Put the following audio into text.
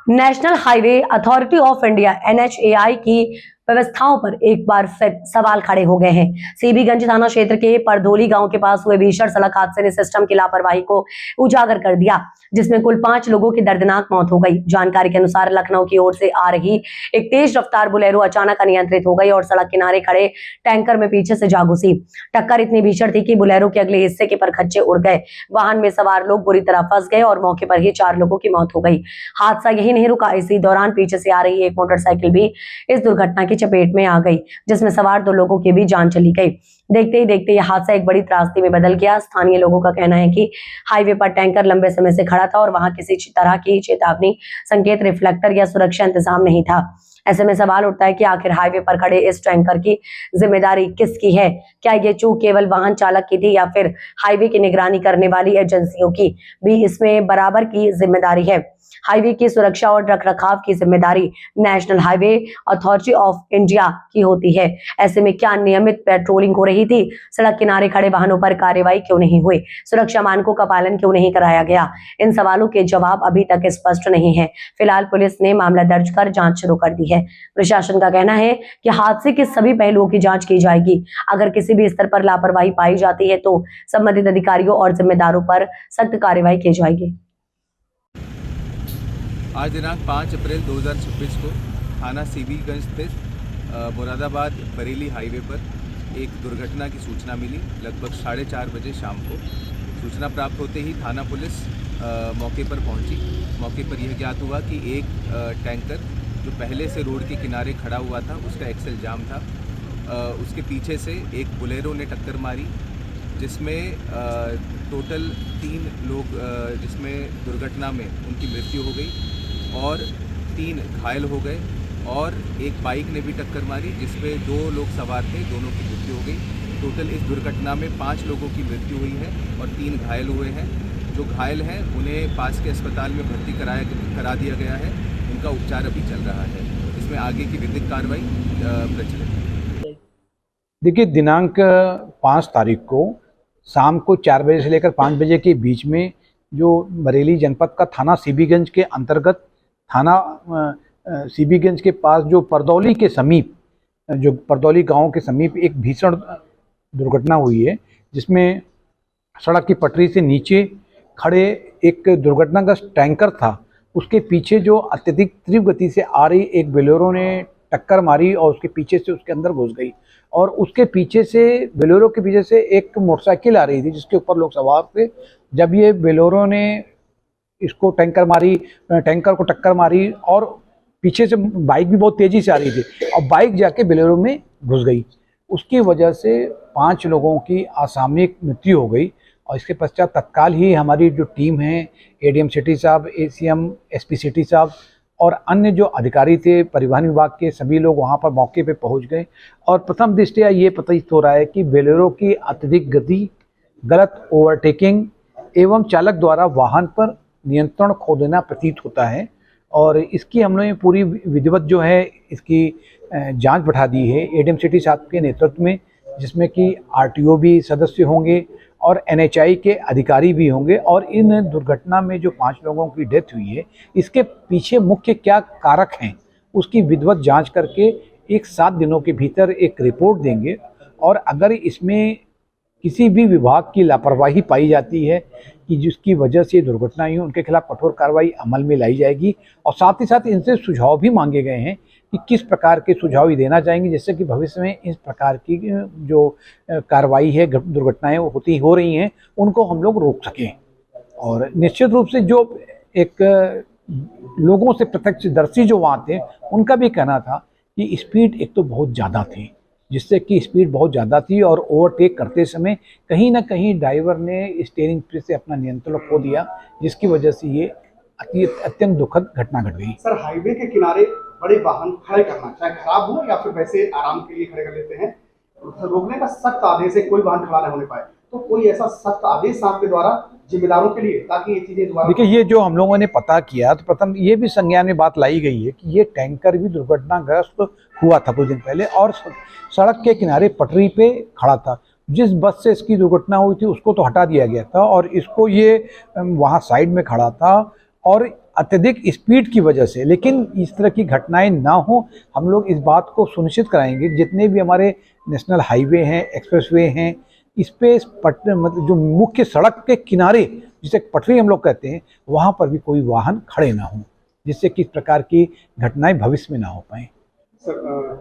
National highway authority of India NHAI की व्यवस्थाओं पर एक बार फिर सवाल खड़े हो गए हैं। सीबीगंज थाना क्षेत्र के परधोली गांव के पास हुए भीषण सड़क हादसे ने सिस्टम की लापरवाही को उजागर कर दिया, जिसमें कुल 5 लोगों की दर्दनाक मौत हो गई। जानकारी के अनुसार लखनऊ की ओर से आ रही एक तेज रफ्तार बुलेरो अचानक अनियंत्रित हो गई और सड़क किनारे खड़े टैंकर में पीछे से जा घुसी। टक्कर इतनी भीषण थी कि बुलेरो के अगले हिस्से के परखच्चे उड़ गए। वाहन में सवार लोग बुरी तरह फंस गए और मौके पर ही 4 लोगों की मौत हो गई। हादसा यही नहीं रुका, इसी दौरान पीछे से आ रही एक मोटरसाइकिल भी इस दुर्घटना की चपेट में आ गई, जिसमें सवार 2 लोगों की भी जान चली गई। देखते ही देखते यह हादसा एक बड़ी त्रासदी में बदल गया। स्थानीय लोगों का कहना है कि हाईवे पर टैंकर लंबे समय से खड़ा था और वहां किसी तरह की चेतावनी संकेत, रिफ्लेक्टर या सुरक्षा इंतजाम नहीं था। ऐसे में सवाल उठता है कि आखिर हाईवे पर खड़े इस टैंकर की जिम्मेदारी किसकी है? क्या ये चूक केवल वाहन चालक की थी या फिर हाईवे की निगरानी करने वाली एजेंसियों की भी इसमें बराबर की जिम्मेदारी है? हाईवे की सुरक्षा और रखरखाव की जिम्मेदारी national highway authority of India की होती है। ऐसे में क्या नियमित पेट्रोलिंग हो रही थी? सड़क किनारे खड़े वाहनों पर कार्रवाई क्यों नहीं हुई? सुरक्षा मानकों का पालन क्यों नहीं कराया गया? इन सवालों के जवाब अभी तक स्पष्ट नहीं है। फिलहाल पुलिस ने मामला दर्ज कर जांच शुरू कर दी है। प्रशासन का कहना है कि हादसे के सभी पहलुओं की जांच की जाएगी। अगर किसी भी स्तर पर लापरवाही पाई जाती है तो संबंधित अधिकारियों और जिम्मेदारों पर सख्त कार्रवाई की जाएगी। आज दिनांक 5 अप्रैल 2026 को थाना सीबीगंज स्थित मुरादाबाद बरेली हाईवे पर एक दुर्घटना की सूचना मिली। लगभग 4:30 बजे शाम को सूचना प्राप्त होते ही थाना पुलिस मौके पर पहुंची। मौके पर यह ज्ञात हुआ कि एक टैंकर जो पहले से रोड के किनारे खड़ा हुआ था, उसका एक्सल जाम था। उसके पीछे से एक बुलेरो ने टक्कर मारी, जिसमें टोटल 3 लोग जिसमें दुर्घटना में उनकी मृत्यु हो गई और 3 घायल हो गए और एक बाइक ने भी टक्कर मारी, जिसमें 2 लोग सवार थे, दोनों की मृत्यु हो गई। टोटल इस दुर्घटना में 5 लोगों की मृत्यु हुई है और 3 घायल हुए हैं। जो घायल हैं उन्हें पास के अस्पताल में भर्ती करा दिया गया है। उनका उपचार अभी चल रहा है। इसमें आगे की विधिक कार्रवाई प्रचलित है। देखिए, दिनांक 5 तारीख को शाम को 4 बजे से लेकर 5 बजे के बीच में जो बरेली जनपद का थाना सीबीगंज के अंतर्गत थाना सीबीगंज के पास जो परदौली के समीप, जो परदौली गांव के समीप एक भीषण दुर्घटना हुई है, जिसमें सड़क की पटरी से नीचे खड़े एक दुर्घटनाग्रस्त टैंकर था। उसके पीछे जो अत्यधिक तीव्र गति से आ रही एक बोलेरो ने टक्कर मारी और उसके पीछे से उसके अंदर घुस गई और उसके पीछे से बोलेरो के पीछे से एक मोटरसाइकिल आ रही थी जिसके ऊपर लोग सवार थे। जब ये बोलेरो ने इसको टैंकर को टक्कर मारी और पीछे से बाइक भी बहुत तेजी से आ रही थी और बाइक जाके बोलेरो में घुस गई। उसकी वजह से 5 लोगों की असामयिक मृत्यु हो गई और इसके पश्चात तत्काल ही हमारी जो टीम है, ADM सिटी साहब, ACM SP सिटी साहब और अन्य जो अधिकारी थे परिवहन विभाग के, सभी लोग वहां पर मौके पे पहुंच गए और प्रथम दृष्टया ये प्रतीत हो रहा है कि बोलेरो की अत्यधिक गति, गलत ओवरटेकिंग एवं चालक द्वारा वाहन पर नियंत्रण खो देना प्रतीत होता है और इसकी हम लोगों ने पूरी विधिवत जो है इसकी जांच बढ़ा दी है ADM सिटी साहब के नेतृत्व में, जिसमें कि RTO भी सदस्य होंगे और NHAI के अधिकारी भी होंगे और इन दुर्घटना में जो 5 लोगों की डेथ हुई है, इसके पीछे मुख्य क्या कारक हैं उसकी विधिवत जांच करके एक 7 दिनों के भीतर एक रिपोर्ट देंगे और अगर इसमें किसी भी विभाग की लापरवाही पाई जाती है कि जिसकी वजह से दुर्घटना हुई, उनके खिलाफ कठोर कार्रवाई अमल में लाई जाएगी और साथ ही साथ इनसे सुझाव भी मांगे गए हैं कि किस प्रकार के सुझाव ये देना चाहेंगे जिससे कि भविष्य में इस प्रकार की जो कार्रवाई है, दुर्घटनाएं हो रही हैं, उनको हम लोग रोक सकें। और निश्चित रूप से जो एक लोगों से प्रत्यक्षदर्शी जो वहाँ थे, उनका भी कहना था कि स्पीड एक तो बहुत ज़्यादा थी, जिससे कि स्पीड बहुत ज़्यादा थी और ओवरटेक करते समय कहीं ना कहीं ड्राइवर ने स्टीयरिंग से अपना नियंत्रण खो दिया, जिसकी वजह से ये अत्यंत दुखद घटना घट गई। सर, हाईवे के किनारे बड़े वाहन खड़े करना, चाहे खराब हो या फिर वैसे आराम के लिए खड़े कर लेते हैं, रोकने का सख्त आदेश है, कोई वाहन खड़ा नहीं होने पाए, तो कोई ऐसा सख्त आदेश आपके द्वारा जिम्मेदारों के लिए, ताकि ये चीजें दोबारा। देखिए, ये जो हम लोगों ने पता किया तो प्रथम ये भी संज्ञान में बात लाई गई है कि ये टैंकर भी दुर्घटनाग्रस्त हुआ था कुछ दिन पहले और सड़क के किनारे पटरी पे खड़ा था। जिस बस से इसकी दुर्घटना हुई थी उसको तो हटा दिया गया था और इसको ये वहाँ साइड में खड़ा था और अत्यधिक स्पीड की वजह से। लेकिन इस तरह की घटनाएं ना हो, हम लोग इस बात को सुनिश्चित कराएंगे जितने भी हमारे नेशनल हाईवे हैं, एक्सप्रेसवे हैं, इस पे मतलब जो मुख्य सड़क के किनारे जिसे पटरी हम लोग कहते हैं, वहाँ पर भी कोई वाहन खड़े ना हों, जिससे कि इस प्रकार की घटनाएं भविष्य में ना हो पाएं। सर